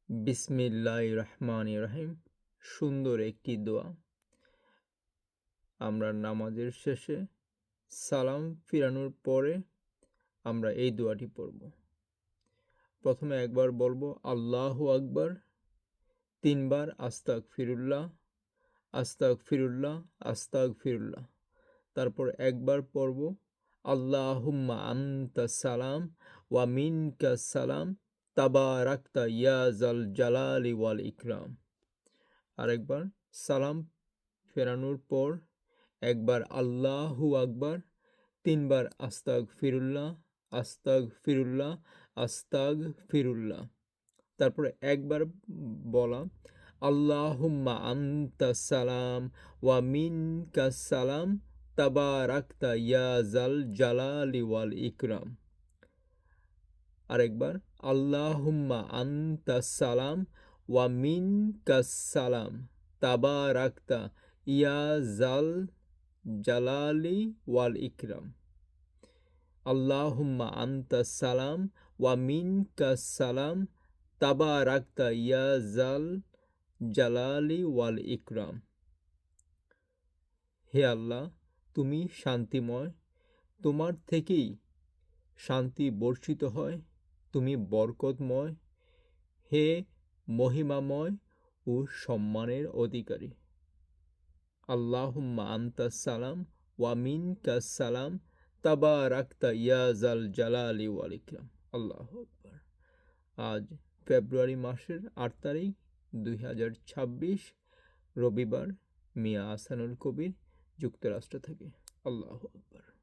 বিসমিল্লাহির রহমানির রহিম। সুন্দর একটি দোয়া। আমরা নামাজের শেষে সালাম ফিরানোর পরে আমরা এই দোয়াটি পড়ব। প্রথমে একবার বলবো আল্লাহু আকবার, ৩ বার আস্তাগফিরুল্লাহ, আস্তাগফিরুল্লাহ, আস্তাগফিরুল্লাহ। তারপর একবার পড়ব আল্লাহুম্মা আনতাস সালাম ওয়া মিনকাস সালাম তাবারাকতা ইয়া যাল জালালি ওয়াল ইকরাম। আরেকবার সালাম ফেরানোর পর একবার আল্লাহু আকবার, ৩ বার আস্তাগফিরুল্লাহ, আস্তাগফিরুল্লাহ, আস্তাগফিরুল্লাহ। তারপরে একবার বলা আল্লাহুম্মা আনতাস সালাম ওয়া মিনকাস সালাম তাবারাকতা ইয়া যাল জালালি ওয়াল ইকরাম। আরেকবার আল্লাহুম্মা আনতাস সালাম ওয়া মিনকাস সালাম তাবারাকতা ইয়া যাল জালালি ওয়াল ইকরাম। আল্লাহুম্মা আনতাস সালাম ওয়া মিনকাস সালাম তাবারাকতা ইয়া যাল জালালি ওয়াল ইকরাম। হে আল্লাহ, তুমি শান্তিময়, তোমার থেকেই শান্তি বর্ষিত হয়, তুমি বরকতময়, হে মহিমাময় ও সম্মানের অধিকারী। আল্লাহুম্মা আনতাস সালাম ওয়া মিনকাস সালাম তাবারাকতা ইয়া যাল জালালি ওয়াল ইকরাম। আল্লাহু আকবার। আজ ফেব্রুয়ারি মাসের ৮ তারিখ ২০২৬ রবিবার। মিয়া আহসানুল কবির, যুক্তরাষ্ট্র থেকে। আল্লাহু আকবার।